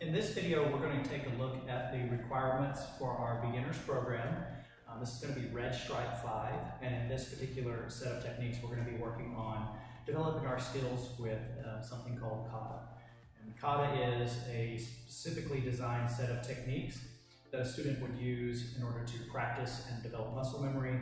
In this video, we're going to take a look at the requirements for our beginners program. This is going to be Red Stripe 5, and in this particular set of techniques, we're going to be working on developing our skills with something called Kata. And Kata is a specifically designed set of techniques that a student would use in order to practice and develop muscle memory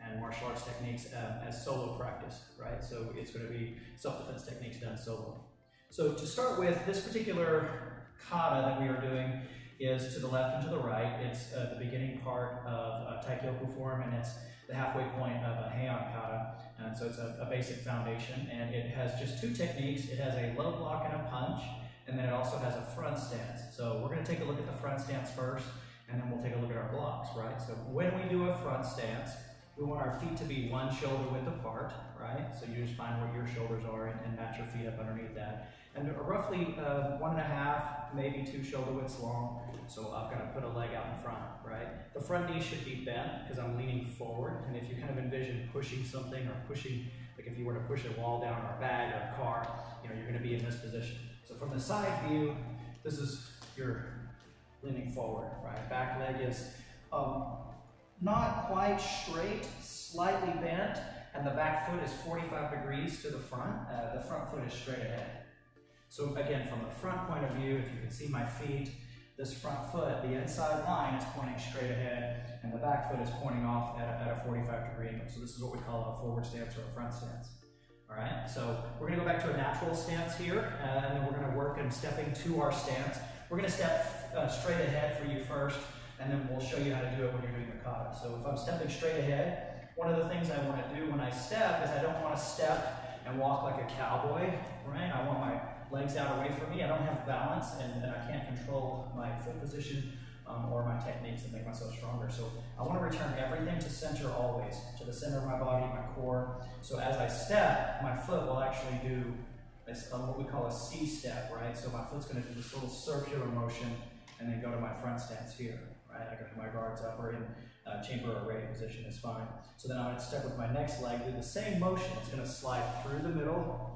and martial arts techniques as solo practice, right? So it's going to be self-defense techniques done solo. So to start with, this particular Kata that we are doing is to the left and to the right. It's the beginning part of Taikyoku form, and it's the halfway point of a Heian Kata. And so it's a basic foundation, and it has just two techniques. It has a low block and a punch, and then it also has a front stance. So we're going to take a look at the front stance first, and then we'll take a look at our blocks, right? So when we do a front stance, we want our feet to be one shoulder width apart, right? So you just find where your shoulders are and match your feet up underneath that. And roughly 1.5, maybe 2 shoulder widths long. So I'm going to put a leg out in front, right? The front knee should be bent because I'm leaning forward. And if you kind of envision pushing something or pushing, like if you were to push a wall down or a bag or a car, you know, you're going to be in this position. So from the side view, this is your leaning forward, right? Back leg is not quite straight, slightly bent, and the back foot is 45 degrees to the front. The front foot is straight ahead. So again, from the front point of view, if you can see my feet, this front foot, the inside line is pointing straight ahead, and the back foot is pointing off at a 45-degree angle. So this is what we call a forward stance or a front stance. All right, so we're going to go back to a natural stance here, and then we're going to work in stepping to our stance. We're going to step straight ahead for you first, and then we'll show you how to do it when you're doing the Kata. So if I'm stepping straight ahead, one of the things I want to do when I step is I don't want to step and walk like a cowboy, right? I want my legs out away from me. I don't have balance, and I can't control my foot position or my techniques and make myself stronger. So I want to return everything to center always, to the center of my body, my core. So as I step, my foot will actually do this, what we call a C-step, right? So my foot's going to do this little circular motion and then go to my front stance here, right? I got my guards up or in chamber or ready position is fine. So then I'm going to step with my next leg, do the same motion. It's going to slide through the middle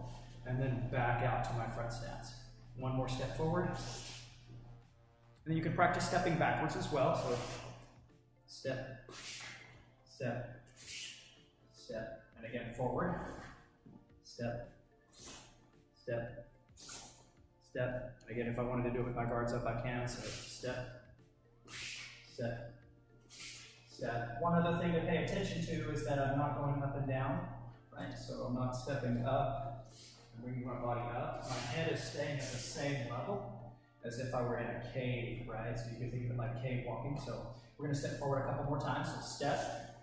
and then back out to my front stance. One more step forward. And then you can practice stepping backwards as well. So step, step, step, and again forward. Step, step, step. And again, if I wanted to do it with my guards up, I can. So step, step, step. One other thing to pay attention to is that I'm not going up and down, right? So I'm not stepping up. Bringing my body up. My head is staying at the same level as if I were in a cave, right? So you can think of it like cave walking. So we're going to step forward a couple more times. So step,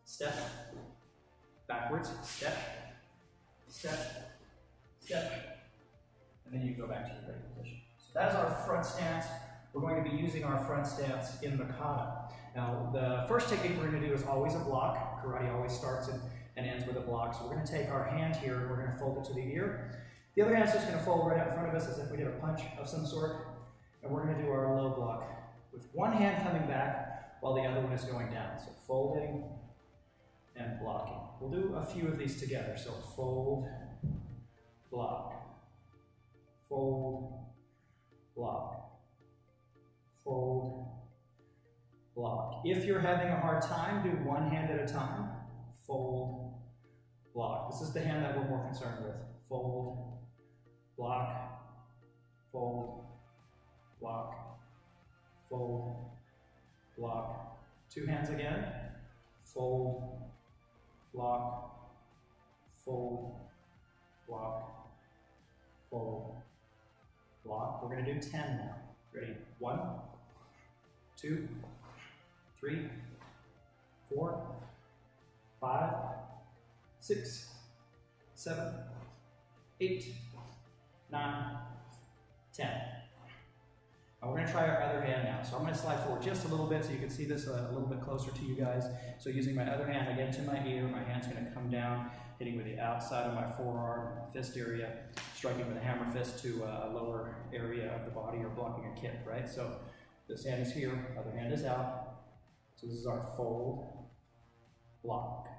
step, backwards, step, step, step, and then you go back to your ready position. So that is our front stance. We're going to be using our front stance in the Kata. Now, the first technique we're going to do is always a block. Karate always starts and ends with a block. So we're going to take our hand here and we're going to fold it to the ear. The other hand is just going to fold right out in front of us as if we did a punch of some sort. And we're going to do our low block with one hand coming back while the other one is going down. So folding and blocking. We'll do a few of these together. So fold, block, fold, block, fold, block. If you're having a hard time, do one hand at a time. Fold, block. This is the hand that we're more concerned with. Fold, block, fold, block, fold, block. Two hands again. Fold, block, fold, block, fold, block. We're going to do 10 now. Ready? 1, 2, 3, 4, 5, 6, 7, 8, 9, 10. Now we're going to try our other hand now. So I'm going to slide forward just a little bit so you can see this a little bit closer to you guys. So using my other hand again to my ear, my hand's going to come down, hitting with the outside of my forearm, fist area, striking with a hammer fist to a lower area of the body or blocking a kick, right? So this hand is here, other hand is out. So this is our fold, block,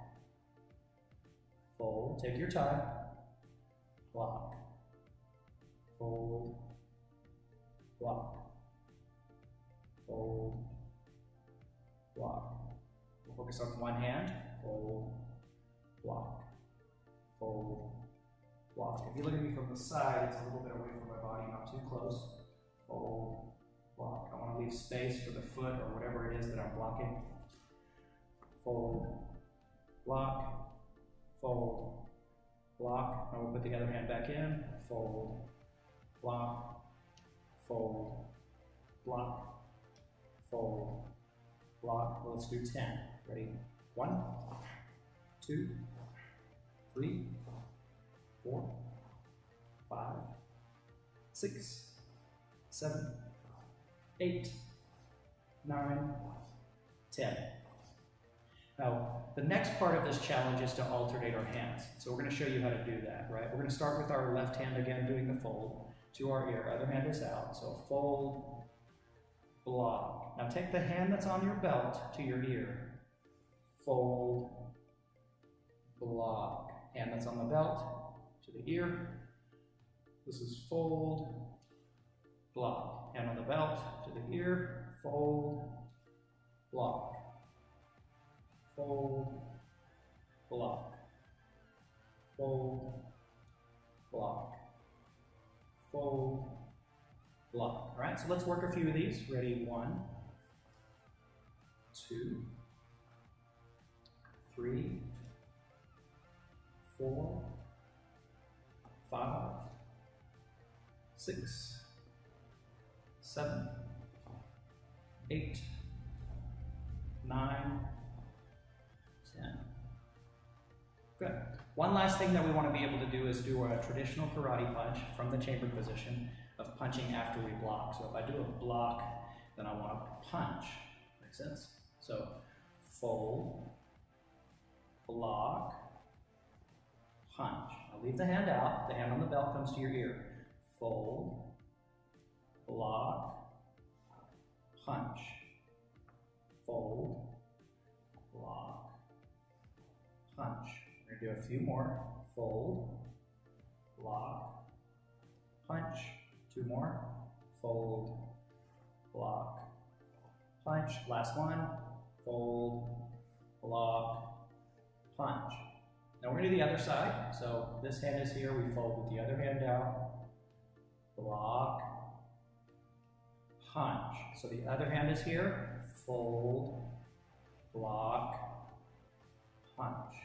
fold, take your time, block, fold, block, fold, block. We'll focus on one hand, fold, block, fold, block. If you look at me from the side, it's a little bit away from my body, not too close. Fold, block. I want to leave space for the foot or whatever it is that I'm blocking. Fold, block, fold, block. Now we'll put the other hand back in. Fold, block, fold, block, fold, block. Well, let's do 10. Ready? 1, 2, 3, 4, 5, 6, 7, 8, 9, 10. Now, the next part of this challenge is to alternate our hands. So we're going to show you how to do that, right? We're going to start with our left hand again, doing the fold to our ear. Other hand is out. So fold, block. Now take the hand that's on your belt to your ear. Fold, block. Hand that's on the belt to the ear. This is fold, block. Hand on the belt to the ear. Fold, block. Fold, block. Fold, block. Fold, block. All right, so let's work a few of these. Ready? 1, 2, 3, 4, 5, 6, 7, 8, 9, 10. Good. One last thing that we want to be able to do is do a traditional karate punch from the chambered position of punching after we block. So if I do a block, then I want to punch. Make sense? So fold, block, punch. I'll leave the hand out. The hand on the belt comes to your ear. Fold, block, punch. Fold, block, punch. We're going to do a few more. Fold, block, punch. 2 more. Fold, block, punch. Last one. Fold, block, punch. Now we're going to do the other side. So this hand is here. We fold with the other hand out. Block, punch. So the other hand is here. Fold, block, punch.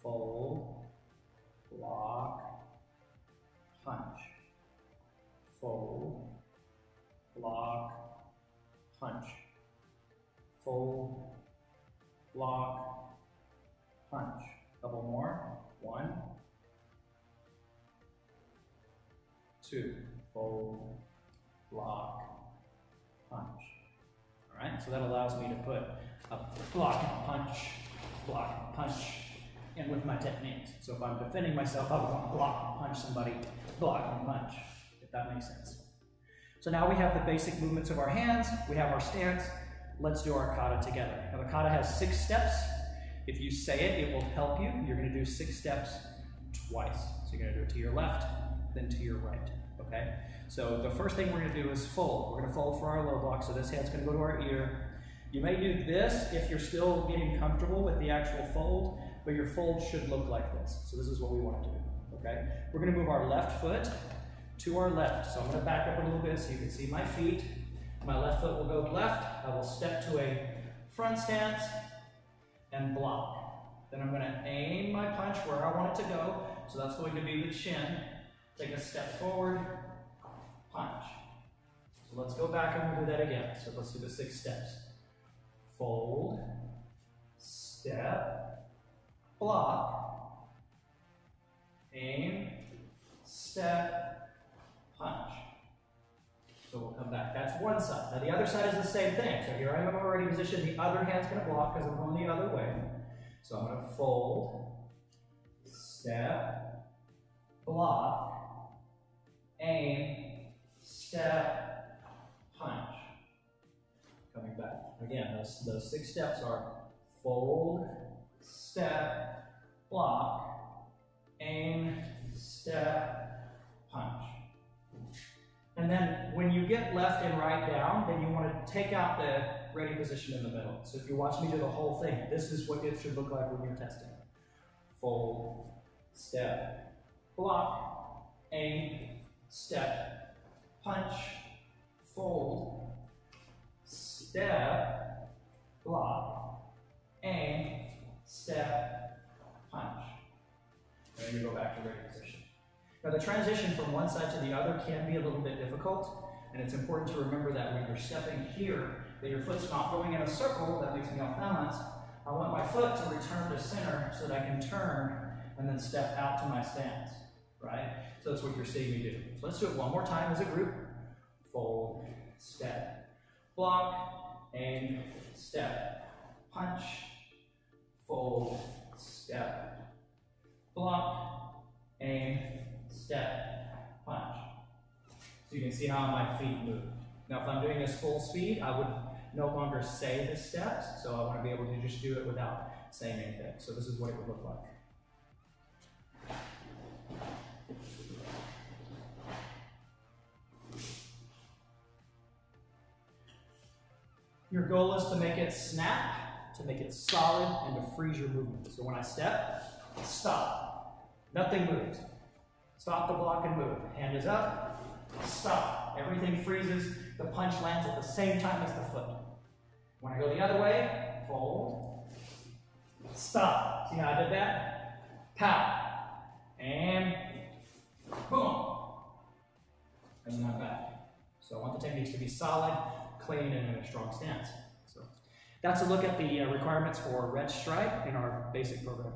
Fold, block, punch. Fold, block, punch. Fold, block, punch. Couple more. 1, 2. Fold, block, punch. All right, so that allows me to put a block and punch, in with my techniques. So if I'm defending myself, I want to block and punch somebody, block and punch, if that makes sense. So now we have the basic movements of our hands, we have our stance. Let's do our kata together. Now the kata has 6 steps. If you say it, it will help you. You're going to do 6 steps twice. So you're going to do it to your left, then to your right. Okay? So the first thing we're going to do is fold. We're going to fold for our low block. So this hand's going to go to our ear. You may do this if you're still getting comfortable with the actual fold, but your fold should look like this. So this is what we want to do. Okay? We're going to move our left foot to our left. So I'm going to back up a little bit so you can see my feet. My left foot will go left. I will step to a front stance and block. Then I'm going to aim my punch where I want it to go. So that's going to be the chin. Take a step forward, punch. So let's go back and we'll do that again. So let's do the 6 steps. Fold, step, block, aim, step, punch. So we'll come back. That's one side. Now the other side is the same thing. So here I am already positioned. The other hand's going to block because I'm going the other way. So I'm going to fold, step, block, aim, step, punch. Coming back. Again, those 6 steps are fold, step, block, aim, step, punch. And then when you get left and right down, then you want to take out the ready position in the middle. So if you watch me do the whole thing, this is what it should look like when you're testing. Fold, step, block, aim, step, punch, fold, step, block, aim, step, punch. And then you go back to ready position. Now the transition from one side to the other can be a little bit difficult, and it's important to remember that when you're stepping here, that your foot's not going in a circle, that makes me off balance. I want my foot to return to center so that I can turn and then step out to my stance, right? So that's what you're seeing me do. So let's do it one more time as a group. Fold, step, block, aim, step, punch, fold, step, block, aim, step, punch. So you can see how my feet move. Now if I'm doing this full speed, I would no longer say the steps, so I want to be able to just do it without saying anything. So this is what it would look like. Your goal is to make it snap, to make it solid, and to freeze your movement. So when I step, stop. Nothing moves. Stop the block and move. Hand is up, stop. Everything freezes. The punch lands at the same time as the foot. When I go the other way, fold, stop. See how I did that? Pow. And boom. And not back. So I want the techniques to be solid, clean, and in a strong stance. So that's a look at the requirements for red stripe in our basic program.